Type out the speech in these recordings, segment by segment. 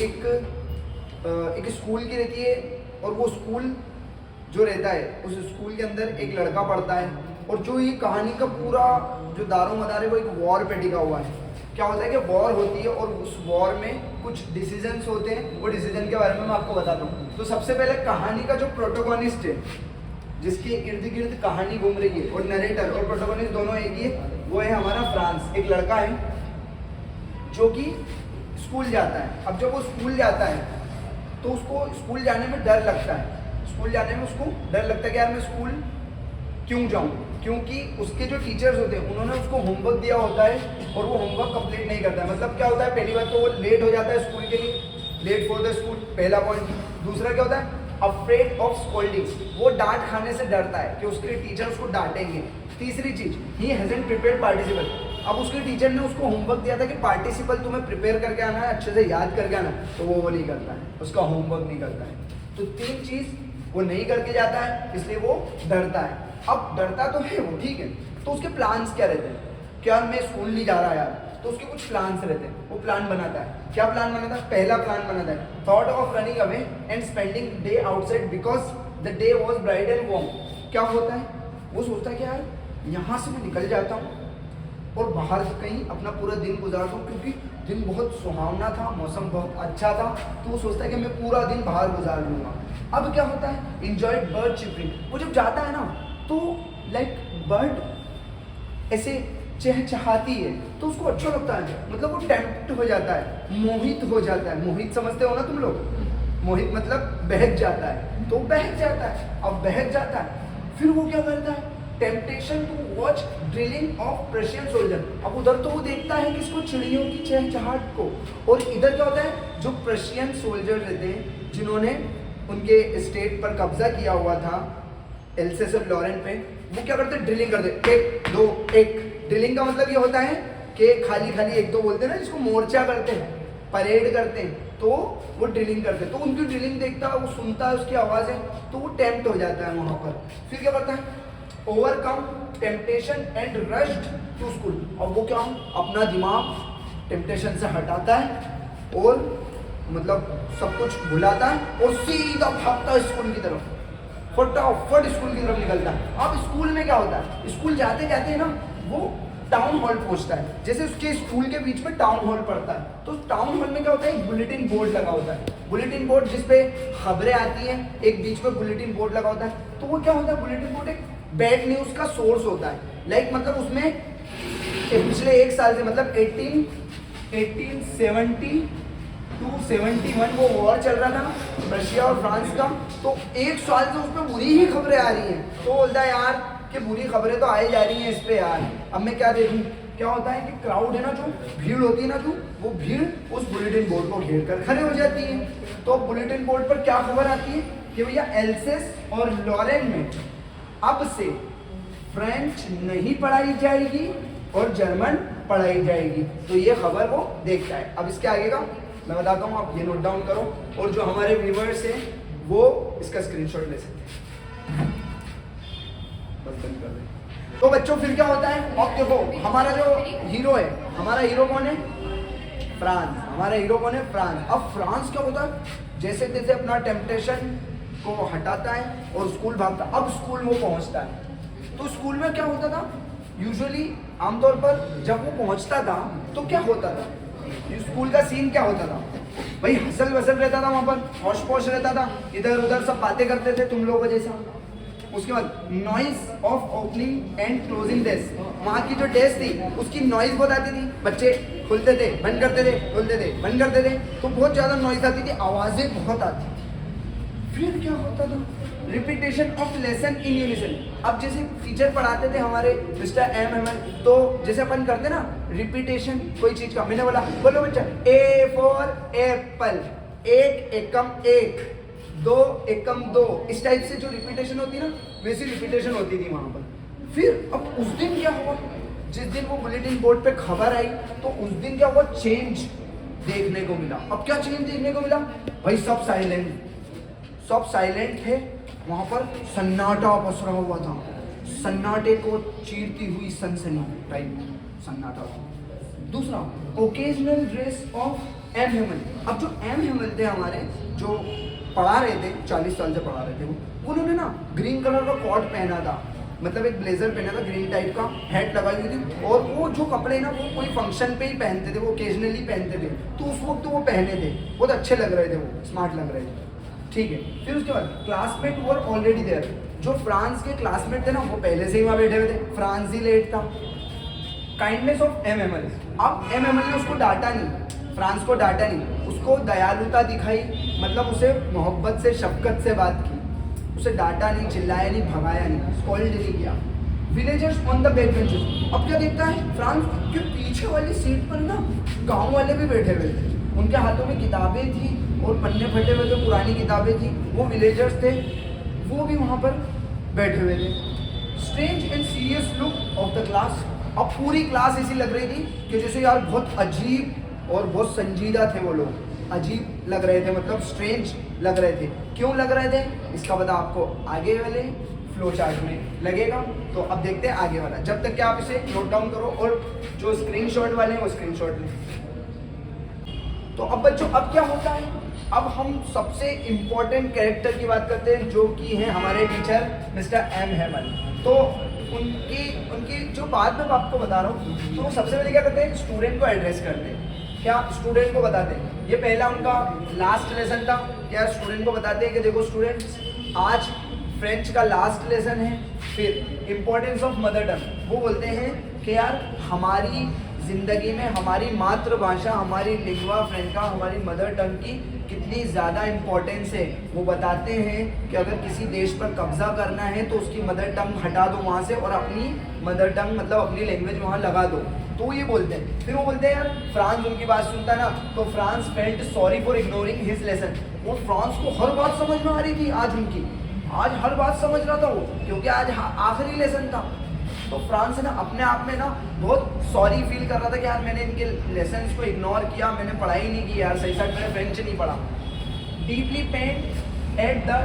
एक स्कूल की रहती है, और वो स्कूल जो रहता है उस स्कूल के अंदर एक लड़का पढ़ता है, और जो ये कहानी का पूरा जो दारोमदार है वो एक वॉर पे टिका हुआ है। क्या होता है कि वॉर होती है और उस वॉर में कुछ डिसीजंस होते हैं, वो डिसीजन के बारे में मैं आपको बताता हूँ। तो सबसे पहले कहानी का जो प्रोटोगोनिस्ट है, जिसके इर्द गिर्द कहानी घूम रही है, और नरेटर और प्रोटोगोनिस्ट दोनों एक ही है, वो है हमारा फ्रांस। एक लड़का है जो कि स्कूल जाता है। अब जब वो स्कूल जाता है तो उसको स्कूल जाने में डर लगता है। स्कूल जाने में उसको डर लगता है कि यार मैं स्कूल क्यों जाऊं, क्योंकि उसके जो टीचर्स होते हैं उन्होंने उसको होमवर्क दिया होता है और वो होमवर्क कंप्लीट नहीं करता है। मतलब क्या होता है, पहली बात तो वो लेट हो जाता है स्कूल के लिए, लेट फॉर द स्कूल, पहला पॉइंट। दूसरा क्या होता है, अफ्रेड ऑफ स्कोल्डिंग्स, वो डांट खाने से डरता है कि उसके टीचर उसको डांटेंगे। तीसरी चीज, ही हैजंट प्रिपेयर्ड पार्टिसिपल। अब उसके टीचर ने उसको होमवर्क दिया था कि पार्टिसिपल तुम्हें प्रिपेयर करके आना है, अच्छे से याद करके आना है, तो वो नहीं करता है, उसका होमवर्क नहीं करता है। तो तीन चीज वो नहीं करके जाता है, इसलिए वो डरता है। अब डरता तो है वो, ठीक है, तो उसके प्लान्स क्या रहते हैं, क्या मैं स्कूल नहीं जा रहा यार, तो उसके कुछ प्लान्स रहते हैं। वो प्लान बनाता है। क्या प्लान बनाता है, पहला प्लान बनाता है, thought of running away and spending day outside because the day was bright and warm. क्या होता है, वो सोचता है कि यार यहाँ से मैं निकल जाता हूँ और बाहर कहीं अपना पूरा दिन गुजारता हूँ, क्योंकि दिन बहुत सुहावना था, मौसम बहुत अच्छा था, तो वो सोचता है कि मैं पूरा दिन बाहर गुजार लूँगा। अब क्या होता है, इंजॉय बर्ड चिपरिंग। वो जब जाता है ना तो लाइक बर्ड ऐसे चहचहाती है तो उसको अच्छा लगता है, मतलब वो टेम्प्ट हो जाता है, मोहित हो जाता है। मोहित समझते हो ना तुम लोग, मोहित मतलब बहक जाता है, तो बहक जाता है। अब बहक जाता है, फिर वो क्या करता है, temptation to watch drilling of Prussian soldier. अब उधर तो वो देखता है किसको, चिड़ियों की चहचहाट को, और इधर क्या होता है, जो प्रशियन सोल्जर रहते हैं जिन्होंने उनके स्टेट पर कब्जा किया हुआ था एल्सेस और लॉरेन पे, वो क्या करते हैं, ड्रिलिंग करते, एक दो एक। ड्रिलिंग का मतलब ये होता है कि खाली खाली एक दो बोलते हैं ना, जिसको मोर्चा करते हैं, परेड करते हैं, तो वो ड्रिलिंग करते हैं। तो उनकी ड्रिलिंग देखता है, वो सुनता है उसकी आवाज़ें, तो वो टेम्प्ट हो जाता है वहाँ पर। फिर क्या करता है, overcome temptation and rushed to school. और वो क्या, अपना दिमाग टेम्पटेशन से हटाता है और मतलब सब कुछ भुलाता है और सीधा भागता है स्कूल की तरफ, फटाफट स्कूल की तरफ निकलता है। अब स्कूल में क्या होता है, स्कूल जाते जाते ना वो टाउन हॉल पहुंचता है। जैसे उसके स्कूल के बीच में टाउन हॉल पड़ता है, तो टाउन हॉल में क्या होता है, एक बुलेटिन बोर्ड लगा होता है। बुलेटिन बोर्ड जिसपे खबरें आती हैं, एक बीच में बुलेटिन बोर्ड लगा होता है। तो वो क्या होता है, बुलेटिन बोर्ड एक बैड न्यूज का सोर्स होता है। लाइक मतलब उसमें पिछले एक साल से, मतलब 1870 टू 71 वो वॉर चल रहा था रशिया और फ्रांस का, तो एक साल से उसमें बुरी ही खबरें आ रही हैं। तो बोलता है यार कि बुरी खबरें तो आई जा रही हैं इस पे यार, अब मैं क्या देखूं। क्या होता है कि क्राउड है ना, जो भीड़ होती है ना, तो वो भीड़ उस बुलेटिन बोर्ड को घेर कर खड़े हो जाती है। तो बुलेटिन बोर्ड पर क्या खबर आती है कि भैया एल्सेस और लॉरेन में अब से फ्रेंच नहीं पढ़ाई जाएगी और जर्मन पढ़ाई जाएगी। तो ये खबर वो देखता है। अब इसके आगे का मैं बताता हूँ, आप ये नोट डाउन करो, और जो हमारे व्यूअर्स हैं वो इसका स्क्रीनशॉट ले सकते हैं। बस बंद कर दें। तो बच्चों फिर क्या होता है, अब देखो हमारा जो हीरो है, हमारा हीरो कौन है, फ्रांस। हमारा हीरो कौन है, फ्रांस। अब फ्रांस क्या होता है, जैसे तैसे अपना टेम्पटेशन को हटाता है और स्कूल भागता। अब स्कूल वो पहुंचता है, तो स्कूल में क्या होता था, यूजुअली आमतौर पर जब वो पहुंचता था तो क्या होता था, स्कूल का सीन क्या होता था भाई, हसल वसल रहता था, वहाँ पर हौश पौश रहता था, इधर उधर सब बातें करते थे तुम लोगों जैसा। उसके बाद noise of opening and closing desk, वहाँ की जो डेस्क थी उसकी नॉइज बहुत आती थी, बच्चे खुलते थे बंद करते थे, खुलते थे बंद करते थे, तो बहुत ज़्यादा नॉइज आती थी, आवाज़ें बहुत आती। फिर क्या होता था, repetition of lesson in unison. अब जैसे टीचर पढ़ाते थे हमारे मिस्टर एम, तो जैसे अपन करते ना रिपीटेशन कोई चीज का, मैंने बोला बोलो बच्चा, ए फॉर एप्पल, एक एकम एक, दो एकम दो, इस टाइप से जो रिपीटेशन होती है ना, वैसी रिपीटेशन होती थी वहां पर। फिर अब उस दिन क्या हुआ, जिस दिन वो बुलेटिन बोर्ड पे खबर आई, तो उस दिन क्या हुआ, चेंज देखने को मिला। अब क्या चेंज देखने को मिला भाई, सब साइलेंट थे, वहां पर सन्नाटा पसरा हुआ था, सन्नाटे को चीरती हुई सनसनी टाइप सन्नाटा था। दूसरा, occasional race of M Hemal. अब जो एम हेमल थे हमारे, जो पढ़ा रहे थे, 40 साल से पढ़ा रहे थे, वो उन्होंने ना ग्रीन कलर का कोट पहना था, मतलब एक ब्लेजर पहना था ग्रीन टाइप का, हैट लगाई हुई थी, और वो जो कपड़े ना वो कोई फंक्शन पे ही पहनते थे, वो ओकेजनली पहनते थे, तो उस वक्त वो पहने थे, बहुत अच्छे लग रहे थे, वो स्मार्ट लग रहे थे। ठीक है, फिर उसके बाद क्लासमेट वर ऑलरेडी देयर। जो फ्रांस के क्लासमेट थे ना वो पहले से ही वहाँ बैठे हुए थे, फ्रांस ही लेट था। Kindness of M Hamel. अब एम एमल ने उसको डांटा नहीं, फ्रांस को डांटा नहीं, उसको दयालुता दिखाई, मतलब उसे मोहब्बत से शफकत से बात की, उसे डांटा नहीं, चिल्लाया नहीं, भगाया नहीं, स्कॉल्ड नहीं किया। Villagers on the back benches. अब क्या देखता है फ्रांस के पीछे वाली सीट पर ना गांव वाले भी बैठे हुए थे, उनके हाथों में किताबें थी और पन्ने फटे हुए थे, पुरानी किताबें थी, वो विलेजर्स थे, वो भी वहाँ पर बैठे हुए थे। Strange and serious look of the class. अब पूरी क्लास ऐसी लग रही थी कि जैसे यार बहुत अजीब और बहुत संजीदा थे वो लोग, अजीब लग रहे थे, मतलब स्ट्रेंज लग रहे थे। क्यों लग रहे थे इसका पता आपको आगे वाले फ्लो चार्ट में लगेगा। तो अब देखते हैं आगे वाला, जब तक कि आप इसे नोट डाउन करो और जो स्क्रीनशॉट वाले हैं वो स्क्रीनशॉट लें। तो अब बच्चों अब क्या होता है, अब हम सबसे इम्पोर्टेंट कैरेक्टर की बात करते हैं, जो कि है हमारे टीचर मिस्टर एम हेमल। तो उनकी जो बात मैं आपको बता रहा हूँ, तो वो सबसे पहले क्या करते हैं, स्टूडेंट को एड्रेस करते हैं। क्या स्टूडेंट को बताते हैं, ये पहला उनका लास्ट लेसन था, क्या स्टूडेंट को बताते हैं कि देखो स्टूडेंट्स आज फ्रेंच का लास्ट लेसन है। फिर इम्पोर्टेंस ऑफ मदर टंग, वो बोलते हैं कि यार हमारी ज़िंदगी में हमारी मातृभाषा, हमारी लिंग्वा फ्रैंका, हमारी मदर टंग की कितनी ज़्यादा इम्पोर्टेंस है। वो बताते हैं कि अगर किसी देश पर कब्जा करना है तो उसकी मदर टंग हटा दो वहाँ से और अपनी मदर टंग मतलब अपनी लैंग्वेज वहाँ लगा दो, तो ये बोलते हैं। फिर वो बोलते हैं यार फ्रांस उनकी बात सुनता ना, तो France felt sorry for ignoring his lesson. वो फ्रांस को हर बात समझ में आ रही थी आज उनकी, आज हर बात समझ रहा था वो, क्योंकि आज आखिरी लेसन था। तो फ्रांस ना अपने आप में ना बहुत सॉरी फील कर रहा था कि यार मैंने इनके लेसन्स को इग्नोर किया, मैंने पढ़ाई नहीं की यार, सही साथ मैंने फ्रेंच नहीं पढ़ा। Deeply pain at the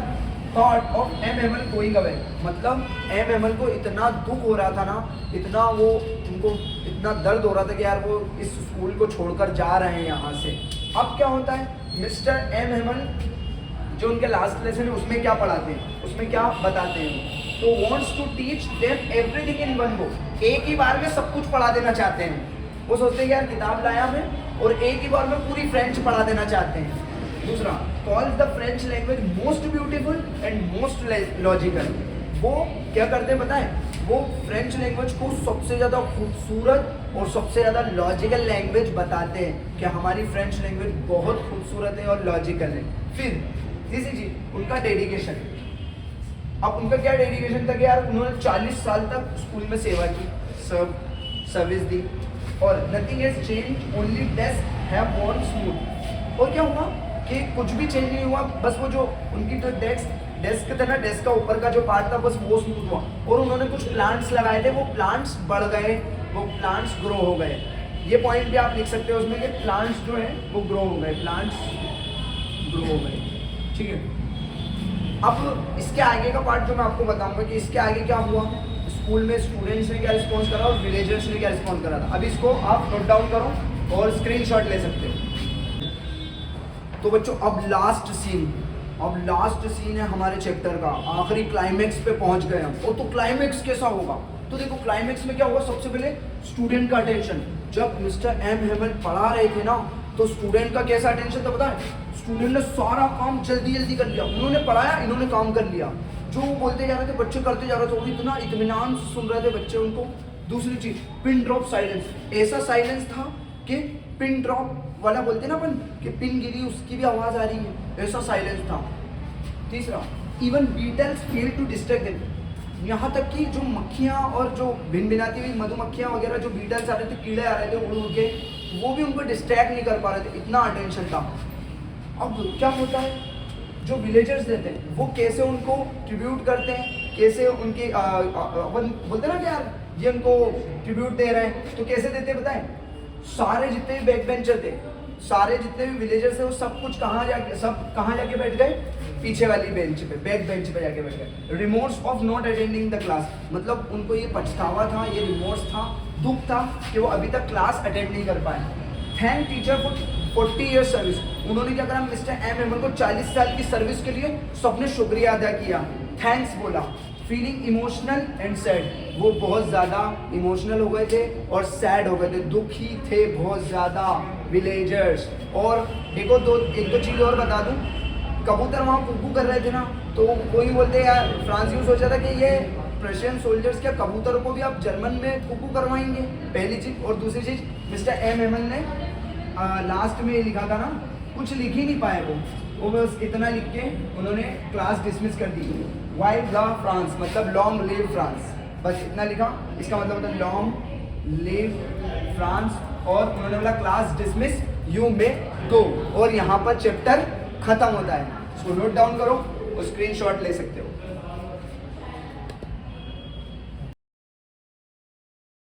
thought of M Hamel going away, मतलब एम एमल को इतना दुख हो रहा था ना, इतना वो उनको इतना दर्द हो रहा था कि यार वो इस स्कूल को छोड़कर जा रहे हैं यहाँ से। अब क्या होता है, मिस्टर एम एमल जो उनके लास्ट लेसन है उसमें क्या पढ़ाते हैं, उसमें क्या बताते हैं, तो wants to teach them everything in one go. एक ही बार में सब कुछ पढ़ा देना चाहते हैं। वो सोचते हैं कि यार किताब लाया मैं और एक ही बार में पूरी फ्रेंच पढ़ा देना चाहते हैं। दूसरा, calls the French language most beautiful and most logical. वो क्या करते हैं पता है, वो फ्रेंच लैंग्वेज को सबसे ज़्यादा खूबसूरत और सबसे ज़्यादा लॉजिकल लैंग्वेज बताते हैं कि हमारी फ्रेंच लैंग्वेज बहुत खूबसूरत है और लॉजिकल है। फिर तीसरी चीज उनका डेडिकेशन। अब उनका क्या डेडिकेशन था कि यार उन्होंने 40 साल तक स्कूल में सेवा की, सर्विस दी, और nothing has change, only desk have gone smooth. और क्या हुआ कि कुछ भी चेंज नहीं हुआ, बस वो जो उनकी जो डेस्क था ना, डेस्क का ऊपर का जो पार्ट था बस वो स्मूथ हुआ, और उन्होंने कुछ प्लांट्स लगाए थे, वो प्लांट्स बढ़ गए, वो प्लांट्स ग्रो हो गए। ये पॉइंट भी आप लिख सकते हो उसमें कि प्लांट्स जो है वो ग्रो हो गए, प्लांट्स ग्रो हो गए। ठीक है, अब इसके आगे का पार्ट जो मैं आपको बताऊंगा कि इसके आगे क्या हुआ, स्कूल में स्टूडेंट्स ने क्या रिस्पॉन्स करा और विलेजर्स ने क्या रिस्पॉन्स करा था। अभी इसको आप नोट डाउन करो और स्क्रीनशॉट ले सकते हो। तो बच्चों अब लास्ट सीन है हमारे चैप्टर का, आखिरी क्लाइमेक्स पे पहुंच गए हम। और तो क्लाइमेक्स कैसा होगा, तो देखो क्लाइमेक्स में क्या होगा, सबसे पहले स्टूडेंट का अटेंशन। जब मिस्टर एम हेमल पढ़ा रहे थे ना, तो स्टूडेंट का कैसा अटेंशन था पता है, स्टूडेंट ने सारा काम जल्दी कर लिया, उन्होंने पढ़ाया, इन्होंने काम कर लिया। जो वो बोलते जा रहे थे बच्चे करते जा रहे थे, और इतना इत्मीनान सुन रहे थे बच्चे उनको। दूसरी चीज, पिन ड्रॉप साइलेंस। ऐसा साइलेंस था कि पिन ड्रॉप वाला बोलते ना अपन कि पिन गिरी उसकी भी आवाज आ रही है, ऐसा साइलेंस था। तीसरा, even beetles fail to distract them. यहाँ तक कि जो मक्खियाँ और जो भिनभिनाती हुई मधुमक्खियाँ वगैरह जो बीटल्स आ रहे थे, कीड़े आ रहे थे उड़ के, वो भी उनको डिस्ट्रैक्ट नहीं कर पा रहे थे, इतना अटेंशन था। अब क्या होता है, जो विलेजर्स देते हैं वो कैसे उनको ट्रिब्यूट करते हैं, कैसे उनके अपन बोलते हैं ना कि यार ये उनको ट्रिब्यूट दे रहे हैं, तो कैसे देते हैं बताएं। सारे जितने भी बैक बेंचर थे, सारे जितने भी विलेजर्स थे, वो सब कहाँ जाके बैठ गए, पीछे वाली बेंच पे, बैक बेंच पे जाके बैठ गए। Remorse of not attending the class, मतलब उनको ये पछतावा था, ये रिमोर्स था, दुख था कि वो अभी तक क्लास अटेंड नहीं कर पाए। Thank teacher for 40 years service. उन्होंने क्या करा, मिस्टर एम हेमन को 40 साल की सर्विस के लिए सबने शुक्रिया अदा किया, थैंक्स बोला। फीलिंग इमोशनल एंड सैड, वो बहुत ज़्यादा इमोशनल हो गए थे और सैड हो गए थे, दुखी थे बहुत ज़्यादा विलेजर्स। और एक दो चीज़ और बता दूँ, कबूतर वहाँ कुकू कर रहे थे ना, तो कोई बोलते यार, फ्रांस यूँ सोचा था कि ये प्रशियन सोल्जर्स क्या कबूतरों को भी आप जर्मन में कुकू करवाएंगे, पहली चीज़। और दूसरी चीज़, मिस्टर एम हेमन ने लास्ट में ये लिखा था ना, कुछ लिख ही नहीं पाए वो बस इतना लिख के उन्होंने क्लास डिसमिस कर दी। वाई द फ्रांस, मतलब लॉन्ग लिव फ्रांस, बस इतना लिखा। इसका मतलब होता है लॉन्ग लिव फ्रांस, और उन्होंने बोला क्लास डिसमिस, यू मे गो, और यहाँ पर चैप्टर खत्म होता है। इसको नोट डाउन करो और स्क्रीनशॉट ले सकते हो।